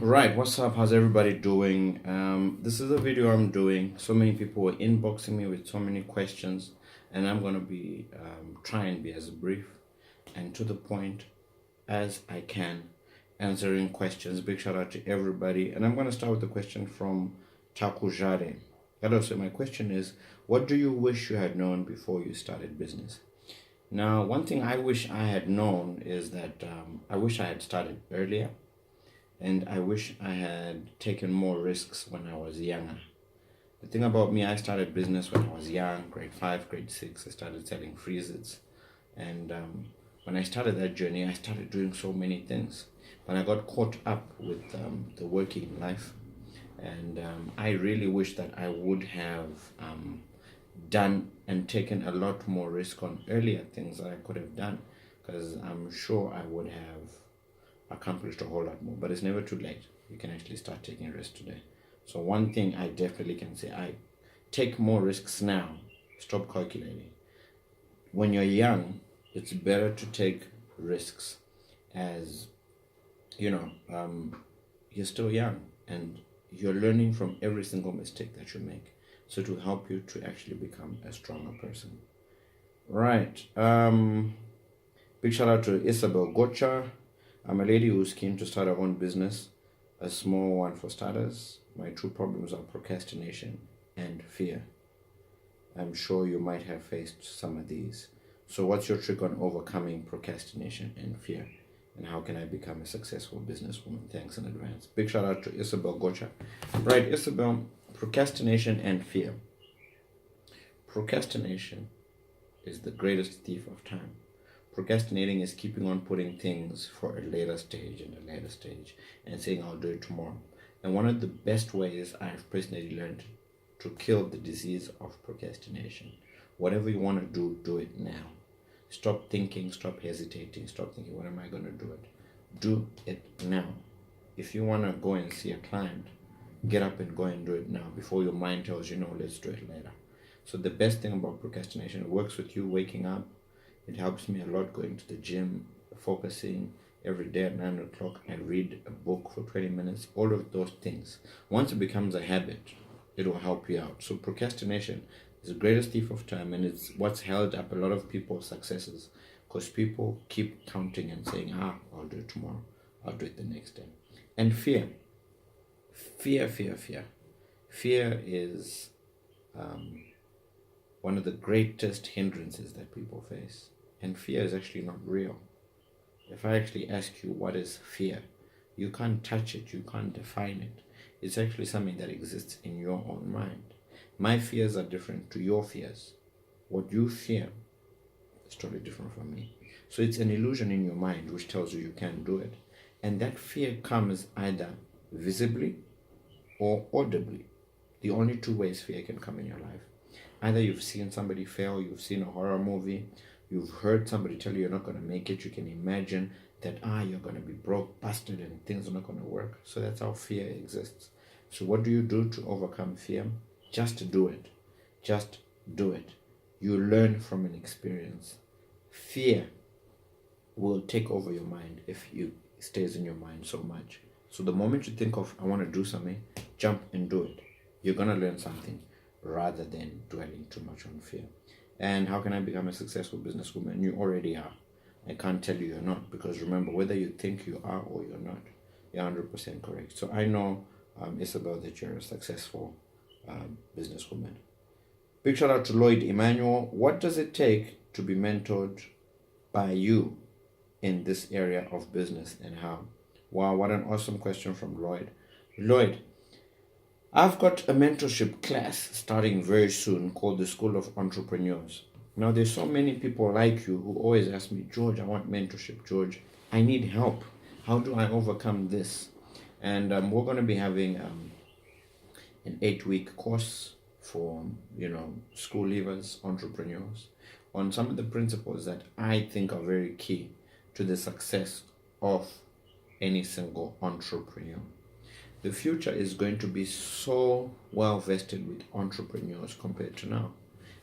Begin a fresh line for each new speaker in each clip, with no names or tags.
Right, what's up? How's everybody doing? This is a video I'm doing. So many people were inboxing me with so many questions, and I'm gonna be try and be as brief and to the point as I can, answering questions. Big shout out to everybody, and I'm gonna start with the question from Takujare. Hello, so my question is, what do you wish you had known before you started business? Now, one thing I wish I had known is that I wish I had started earlier and I wish I had taken more risks when I was younger. The thing about me, I started business when I was young, grade 5, grade 6. I started selling freezers. And when I started that journey, I started doing so many things. But I got caught up with the working life. And I really wish that I would have done and taken a lot more risk on earlier things that I could have done. Because I'm sure I would have accomplished a whole lot more, but it's never too late. You can actually start taking risks today. So one thing I definitely can say, I take more risks now. Stop calculating. When you're young, it's better to take risks, as you know, you're still young and you're learning from every single mistake that you make, so to help you to actually become a stronger person. Right. Big shout out to Isabel Gocha. I'm a lady who's keen to start her own business, a small one for starters. My true problems are procrastination and fear. I'm sure you might have faced some of these. So, what's your trick on overcoming procrastination and fear? And how can I become a successful businesswoman? Thanks in advance. Big shout out to Isabel Gocha. Right, Isabel, procrastination and fear. Procrastination is the greatest thief of time. Procrastinating is keeping on putting things for a later stage and a later stage and saying I'll do it tomorrow. And one of the best ways I've personally learned to kill the disease of procrastination. Whatever you want to do, do it now. Stop thinking, stop hesitating, stop thinking, when am I going to do it? Do it now. If you want to go and see a client, get up and go and do it now before your mind tells you, no, let's do it later. So the best thing about procrastination, it works with you waking up. It helps me a lot going to the gym, focusing every day at 9 o'clock. I read a book for 20 minutes, all of those things. Once it becomes a habit, it will help you out. So procrastination is the greatest thief of time, and it's what's held up a lot of people's successes, because people keep counting and saying, I'll do it tomorrow. I'll do it the next day. And fear. Fear. Fear is one of the greatest hindrances that people face. And fear is actually not real. If I actually ask you what is fear, you can't touch it, you can't define it. It's actually something that exists in your own mind. My fears are different to your fears. What you fear is totally different from me. So it's an illusion in your mind which tells you you can't do it. And that fear comes either visibly or audibly. The only two ways fear can come in your life. Either you've seen somebody fail, you've seen a horror movie, you've heard somebody tell you you're not going to make it, you can imagine that you're going to be broke, busted, and things are not going to work. So that's how fear exists. So what do you do to overcome fear? Just do it. Just do it. You learn from an experience. Fear will take over your mind if it stays in your mind so much. So the moment you think of, I want to do something, jump and do it. You're going to learn something, rather than dwelling too much on fear. And how can I become a successful businesswoman? You already are. I can't tell you you're not, because remember, whether you think you are or you're not, you're 100% correct. So I know, Isabel, that you're a successful businesswoman. Big shout out to Lloyd Emmanuel. What does it take to be mentored by you in this area of business, and how? Wow, what an awesome question from Lloyd. Lloyd, I've got a mentorship class starting very soon called the School of Entrepreneurs. Now, there's so many people like you who always ask me, George, I want mentorship. George, I need help. How do I overcome this? And we're going to be having an 8-week course for, school leavers, entrepreneurs, on some of the principles that I think are very key to the success of any single entrepreneur. The future is going to be so well vested with entrepreneurs compared to now.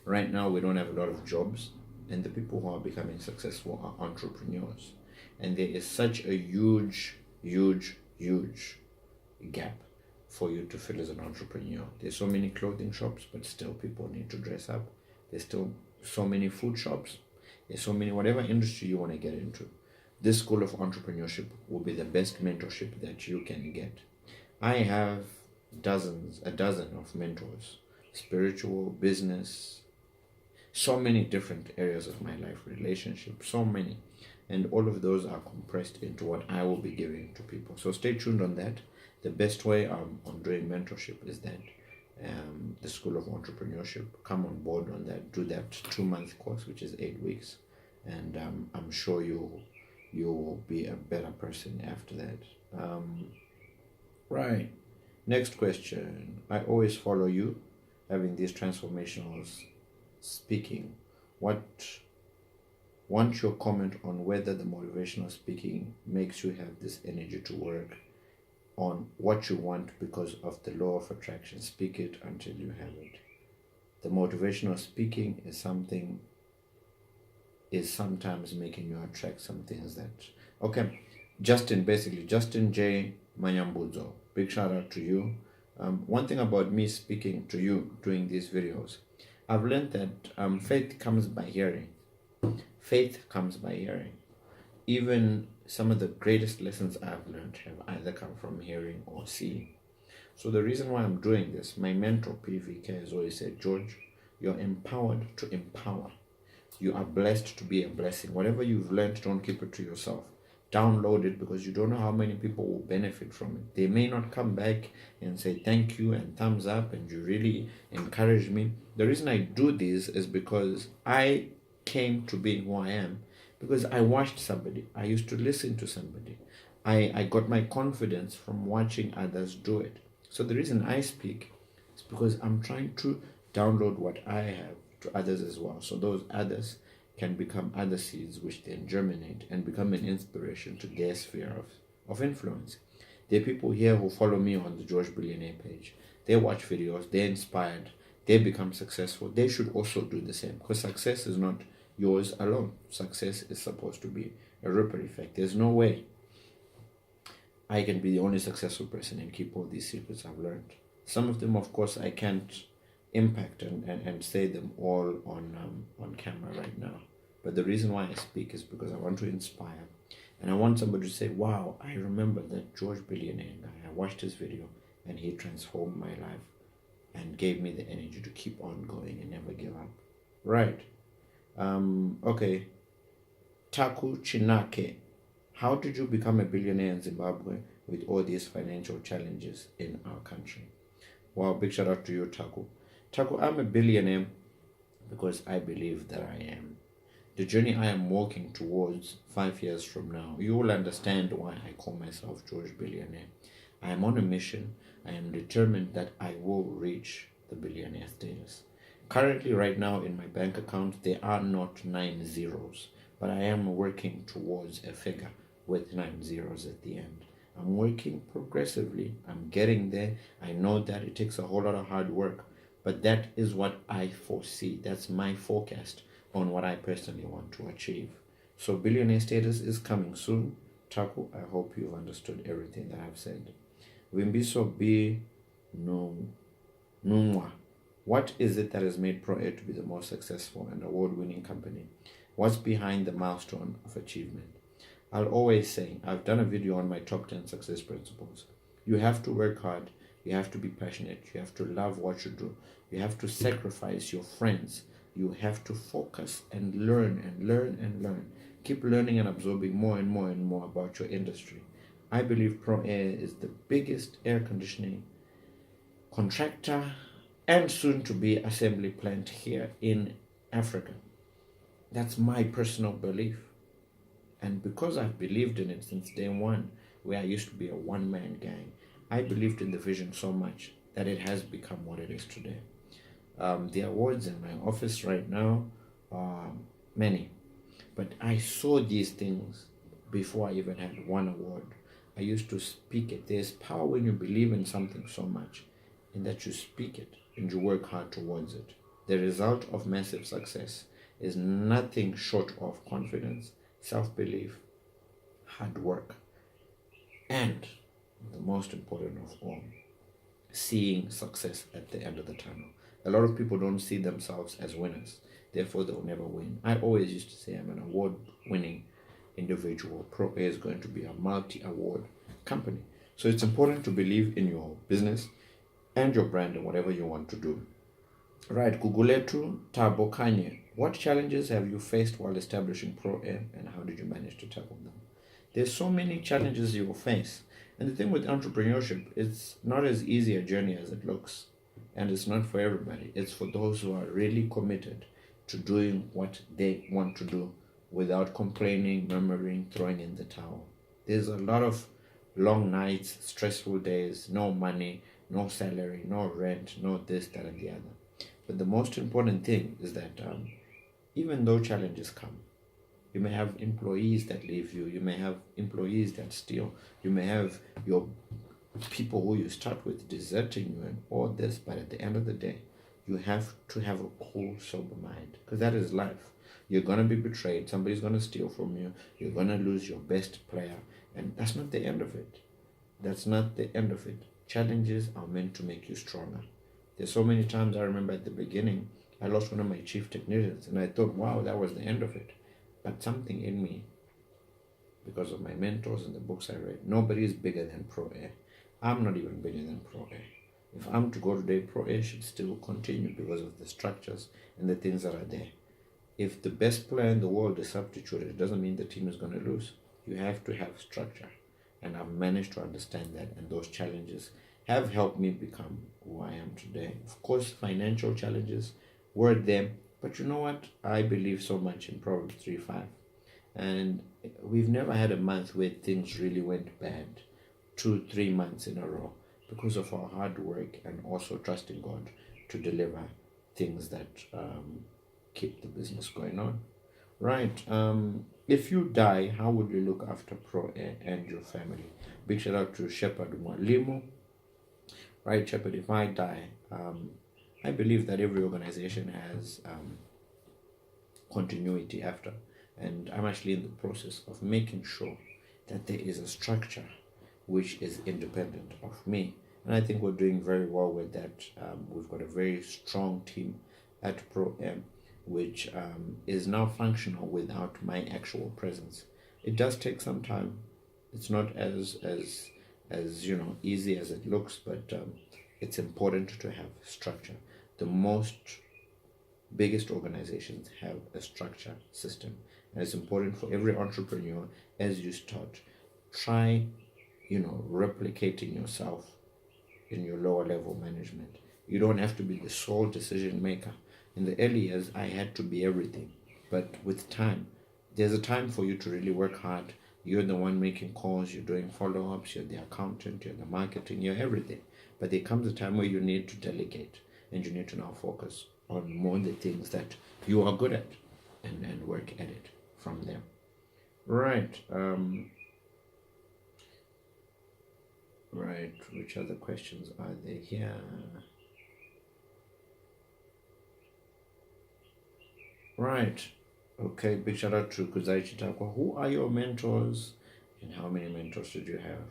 Right now, we don't have a lot of jobs, and the people who are becoming successful are entrepreneurs. And there is such a huge gap for you to fill as an entrepreneur. There's so many clothing shops, but still people need to dress up. There's still so many food shops. There's so many, whatever industry you want to get into. This school of entrepreneurship will be the best mentorship that you can get. I have a dozen of mentors, spiritual, business, so many different areas of my life, relationships, so many. And all of those are compressed into what I will be giving to people. So stay tuned on that. The best way on doing mentorship is that the School of Entrepreneurship. Come on board on that. Do that 2-month course, which is 8 weeks. And I'm sure you'll be a better person after that. Right. Next question. I always follow you having these transformational speaking. Want your comment on whether the motivational speaking makes you have this energy to work on what you want because of the law of attraction. Speak it until you have it. The motivational speaking is sometimes making you attract some things that... Okay, Justin J. Manyambuzo, big shout out to you. One thing about me speaking to you doing these videos, I've learned that faith comes by hearing. Faith comes by hearing. Even some of the greatest lessons I've learned have either come from hearing or seeing. So the reason why I'm doing this, my mentor PVK has always said, George, you're empowered to empower. You are blessed to be a blessing. Whatever you've learned, don't keep it to yourself. Download it, because you don't know how many people will benefit from it. They may not come back and say thank you and thumbs up and you really encourage me. The reason I do this is because I came to being who I am because I watched somebody. I used to listen to somebody. I got my confidence from watching others do it. So the reason I speak is because I'm trying to download what I have to others as well. So those others can become other seeds which then germinate and become an inspiration to their sphere of influence. There are people here who follow me on the George Billionaire page. They watch videos, they're inspired, they become successful. They should also do the same, because success is not yours alone. Success is supposed to be a ripple effect. There's no way I can be the only successful person and keep all these secrets I've learned. Some of them, of course, I can't impact and say them all on camera right now. But the reason why I speak is because I want to inspire. And I want somebody to say, wow, I remember that George Billionaire guy. I watched his video and he transformed my life and gave me the energy to keep on going and never give up. Right. Okay. Taku Chinake. How did you become a billionaire in Zimbabwe with all these financial challenges in our country? Wow, big shout out to you, Taku. Taku, I'm a billionaire because I believe that I am. The journey I am walking towards 5 years from now, you will understand why I call myself George Billionaire. I am on a mission. I am determined that I will reach the billionaire status. Currently, right now, in my bank account, there are not 9 zeros, but I am working towards a figure with 9 zeros at the end. I'm working progressively. I'm getting there. I know that it takes a whole lot of hard work, but that is what I foresee. That's my forecast on what I personally want to achieve. So billionaire status is coming soon. Taku, I hope you've understood everything that I've said. Wimbiso B. Nungwa. What is it that has made Pro Air to be the most successful and award-winning company? What's behind the milestone of achievement? I'll always say, I've done a video on my top 10 success principles. You have to work hard. You have to be passionate. You have to love what you do. You have to sacrifice your friends. You have to focus and learn and learn and learn. Keep learning and absorbing more and more and more about your industry. I believe Pro Air is the biggest air conditioning contractor and soon to be assembly plant here in Africa. That's my personal belief. And because I've believed in it since day one, where I used to be a one-man gang, I believed in the vision so much that it has become what it is today. The awards in my office right now are many, but I saw these things before I even had one award. I used to speak it. There's power when you believe in something so much, in that you speak it and you work hard towards it. The result of massive success is nothing short of confidence, self-belief, hard work, and the most important of all, seeing success at the end of the tunnel. A lot of people don't see themselves as winners, therefore they'll never win. I always used to say I'm an award-winning individual. Pro A is going to be a multi-award company. So it's important to believe in your business and your brand and whatever you want to do. Right, Guguletu Tabo Kanye. What challenges have you faced while establishing Pro A, and how did you manage to tackle them? There's so many challenges you will face. And the thing with entrepreneurship, it's not as easy a journey as it looks. And it's not for everybody. It's for those who are really committed to doing what they want to do without complaining, murmuring, throwing in the towel. There's a lot of long nights, stressful days, no money, no salary, no rent, no this, that, and the other. But the most important thing is that even though challenges come, you may have employees that leave you, you may have employees that steal, you may have your people who you start with deserting you and all this, but at the end of the day, you have to have a cool, sober mind, because that is life. You're going to be betrayed, somebody's going to steal from you, you're going to lose your best player, and that's not the end of it. That's not the end of it. Challenges are meant to make you stronger. There's so many times I remember at the beginning, I lost one of my chief technicians, and I thought, wow, that was the end of it. But something in me, because of my mentors and the books I read, nobody is bigger than Pro A. I'm not even bigger than Pro A. If I'm to go today, Pro A should still continue because of the structures and the things that are there. If the best player in the world is substituted, it doesn't mean the team is going to lose. You have to have structure. And I've managed to understand that, and those challenges have helped me become who I am today. Of course, financial challenges were there, but you know what? I believe so much in Proverbs 3:5. And we've never had a month where things really went bad, 2-3 months in a row, because of our hard work and also trusting God to deliver things that keep the business going on. Right. If you die, how would you look after Pro A and your family? Big shout out to Shepherd Mwalimu. Right, Shepherd, if I die, I believe that every organization has continuity after. And I'm actually in the process of making sure that there is a structure which is independent of me. And I think we're doing very well with that. We've got a very strong team at Pro M, which is now functional without my actual presence. It does take some time. It's not as easy as it looks, but it's important to have structure. The biggest organizations have a structure system, and it's important for every entrepreneur, as you start, try replicating yourself in your lower level management. You don't have to be the sole decision maker. In the early years, I had to be everything, but with time, there's a time for you to really work hard. You're the one making calls, you're doing follow-ups, you're the accountant, you're the marketing, you're everything. But there comes a time where you need to delegate, and you need to now focus on more the things that you are good at and work at it from there. Right. Right. Which other questions are there here? Right. Okay. Big shout out to Kuzai Chitakwa. Who are your mentors, and how many mentors did you have?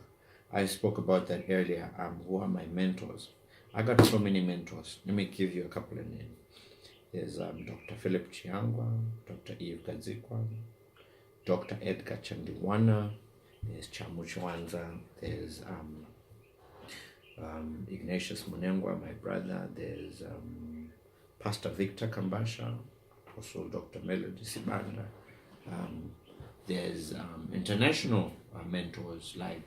I spoke about that earlier. Who are my mentors? I got so many mentors. Let me give you a couple of names. There's Dr. Philip Chiangwa, Dr. Eve Gadzikwa, Dr. Edgar Chandiwana, there's Chamu Chwanza, there's Ignatius Munengwa, my brother, there's Pastor Victor Kambasha, also Dr. Melody Sibanda. There's international mentors like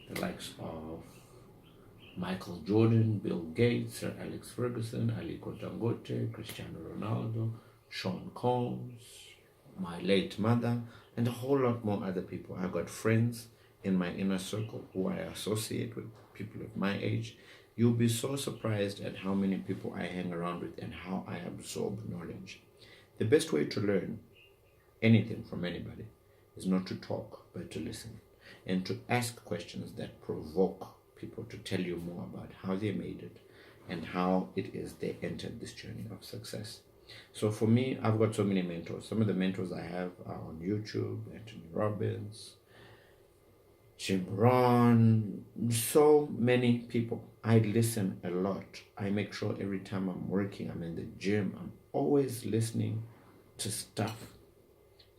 the likes of Michael Jordan, Bill Gates, Sir Alex Ferguson, Aliko Dangote, Cristiano Ronaldo, Sean Combs, my late mother, and a whole lot more other people. I got friends in my inner circle who I associate with, people of my age. You'll be so surprised at how many people I hang around with and how I absorb knowledge. The best way to learn anything from anybody is not to talk, but to listen, and to ask questions that provoke people to tell you more about how they made it and how it is they entered this journey of success. So for me, I've got so many mentors. Some of the mentors I have are on YouTube: Anthony Robbins, Jim Ron, so many people. I listen a lot. I make sure every time I'm working, I'm in the gym, I'm always listening to stuff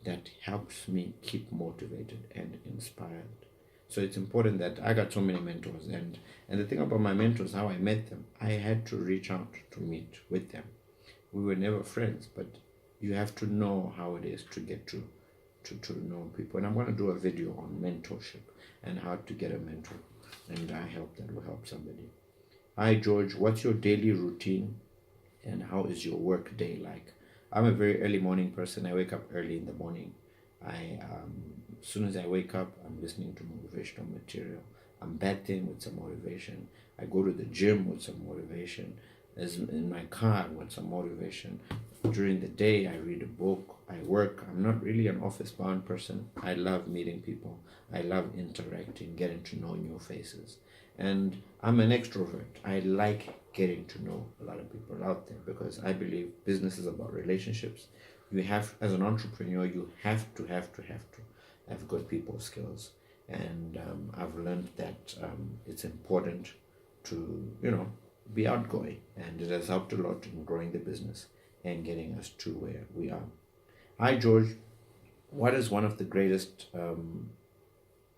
that helps me keep motivated and inspired. So it's important that I got so many mentors, and the thing about my mentors, how I met them, I had to reach out to meet with them. We were never friends, but you have to know how it is to get to know people. And I'm going to do a video on mentorship and how to get a mentor, and I hope that will help somebody. Hi George, what's your daily routine and how is your work day like? I'm a very early morning person. I wake up early in the morning. I as soon as I wake up, I'm listening to motivational material. I'm bathing with some motivation. I go to the gym with some motivation. As in my car with some motivation. During the day, I read a book. I work. I'm not really an office bound person. I love meeting people. I love interacting, getting to know new faces. And I'm an extrovert. I like getting to know a lot of people out there because I believe business is about relationships. You have, as an entrepreneur, you have good people skills. And I've learned that it's important to, be outgoing. And it has helped a lot in growing the business and getting us to where we are. Hi, George. What is one of the greatest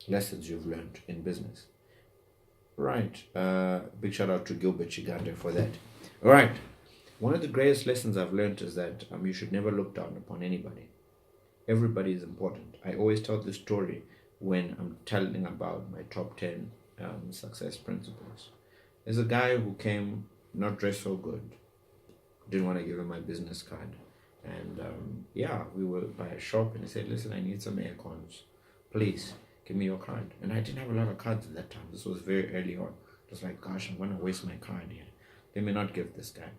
lessons you've learned in business? Right. Big shout out to Gilbert Chigande for that. All right. One of the greatest lessons I've learned is that you should never look down upon anybody. Everybody is important. I always tell this story when I'm telling about my top 10 success principles. There's a guy who came not dressed so good. Didn't want to give him my business card. And we were by a shop and he said, listen, I need some air cons. Please give me your card. And I didn't have a lot of cards at that time. This was very early on. Just like, gosh, I'm going to waste my card here. Let me not give this guy.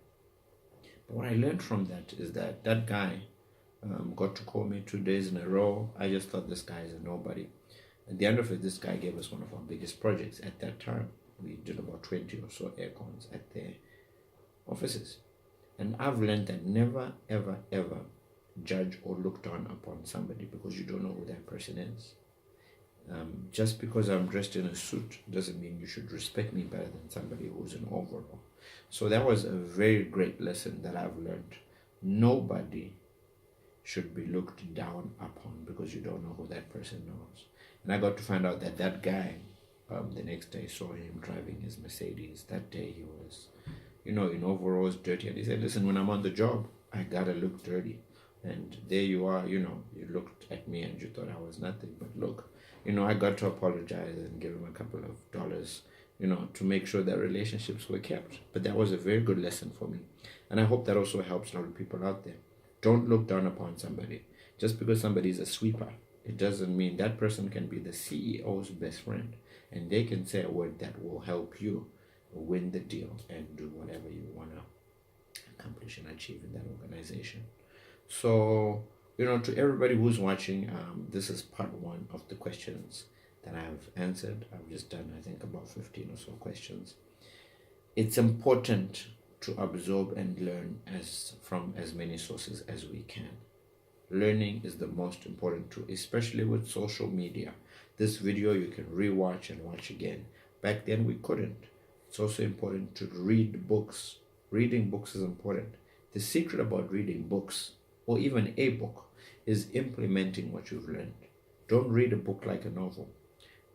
But what I learned from that is that that guy got to call me 2 days in a row. I just thought this guy is a nobody. At the end of it, this guy gave us one of our biggest projects at that time. We did about 20 or so air cons at their offices. And I've learned that never, ever, ever judge or look down upon somebody because you don't know who that person is. Just because I'm dressed in a suit doesn't mean you should respect me better than somebody who's in overall. So that was a very great lesson that I've learned. Nobody should be looked down upon because you don't know who that person knows. And I got to find out that that guy, the next day, saw him driving his Mercedes. That day he was, in overalls, dirty. And he said, listen, when I'm on the job, I gotta look dirty. And there you are, you looked at me and you thought I was nothing. But look, I got to apologize and give him a couple of dollars, to make sure that relationships were kept. But that was a very good lesson for me. And I hope that also helps a lot of people out there. Don't look down upon somebody. Just because somebody is a sweeper, it doesn't mean that person can be the CEO's best friend. And they can say a word that will help you win the deal and do whatever you want to accomplish and achieve in that organization. So, to everybody who's watching, this is part 1 of the questions that I've answered. I've just done, I think, about 15 or so questions. It's important to absorb and learn from as many sources as we can. Learning is the most important too, especially with social media. This video you can rewatch and watch again. Back then we couldn't. It's also important to read books. Reading books is important. The secret about reading books, or even a book, is implementing what you've learned. Don't read a book like a novel.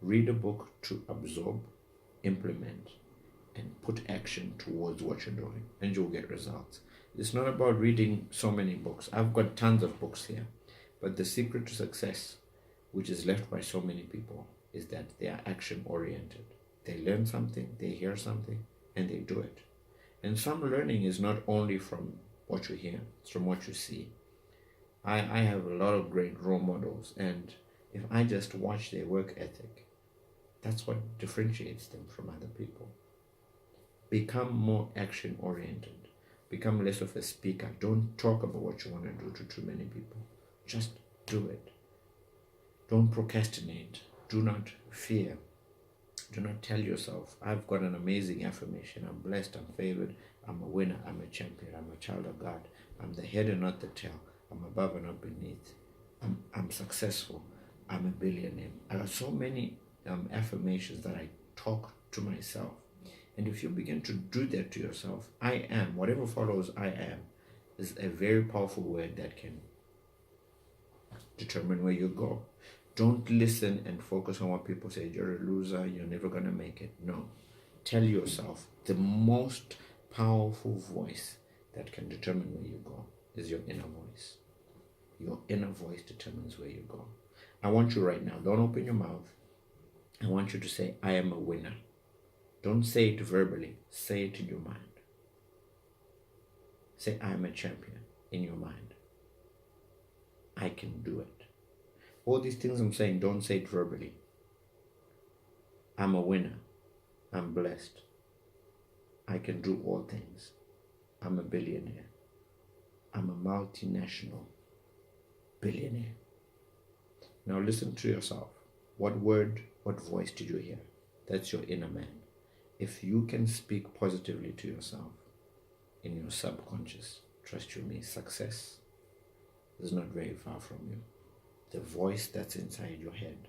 Read a book to absorb, implement, and put action towards what you're doing, and you'll get results. It's not about reading so many books. I've got tons of books here, but the secret to success, which is left by so many people, is that they are action oriented. They learn something, they hear something, and they do it. And some learning is not only from what you hear, it's from what you see. I have a lot of great role models, and if I just watch their work ethic, that's what differentiates them from other people. Become more action oriented. Become less of a speaker. Don't talk about what you want to do to too many people. Just do it. Don't procrastinate. Do not fear. Do not tell yourself, I've got an amazing affirmation. I'm blessed. I'm favored. I'm a winner. I'm a champion. I'm a child of God. I'm the head and not the tail. I'm above and not beneath. I'm successful. I'm a billionaire. I got so many affirmations that I talk to myself. And if you begin to do that to yourself, I am, whatever follows I am, is a very powerful word that can determine where you go. Don't listen and focus on what people say. You're a loser, you're never going to make it. No. Tell yourself the most powerful voice that can determine where you go is your inner voice. Your inner voice determines where you go. I want you right now, don't open your mouth. I want you to say, I am a winner. Don't say it verbally. Say it in your mind. Say, I am a champion in your mind. I can do it. All these things I'm saying, don't say it verbally. I'm a winner. I'm blessed. I can do all things. I'm a billionaire. I'm a multinational billionaire. Now listen to yourself. What word, what voice did you hear? That's your inner man. If you can speak positively to yourself in your subconscious, trust you me, success is not very far from you. The voice that's inside your head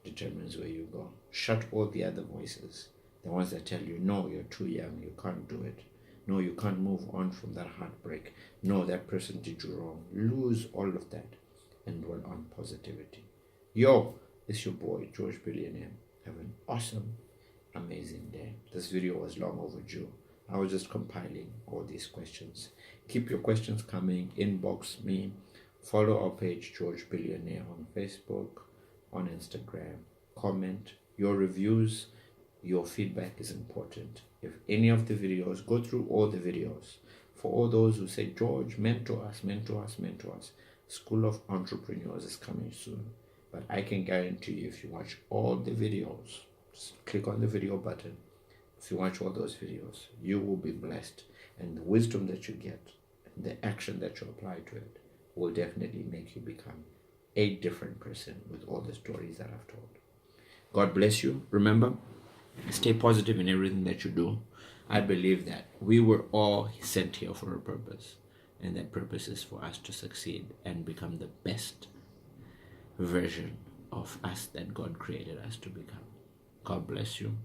determines where you go. Shut all the other voices. The ones that tell you, no, you're too young, you can't do it. No, you can't move on from that heartbreak. No, that person did you wrong. Lose all of that and dwell on positivity. Yo, it's your boy, George Billionaire. Have an awesome, amazing day. This video was long overdue. I was just compiling all these questions. Keep your questions coming. Inbox me. Follow our page, George Billionaire, on Facebook, on Instagram. Comment. Your reviews, your feedback is important. If any of the videos, go through all the videos. For all those who say, George, mentor us, mentor us, mentor us. School of Entrepreneurs is coming soon. But I can guarantee you, if you watch all the videos, just click on the video button. If you watch all those videos, you will be blessed. And the wisdom that you get, and the action that you apply to it, will definitely make you become a different person with all the stories that I've told. God bless you. Remember, stay positive in everything that you do. I believe that we were all sent here for a purpose, and that purpose is for us to succeed and become the best version of us that God created us to become. God bless you.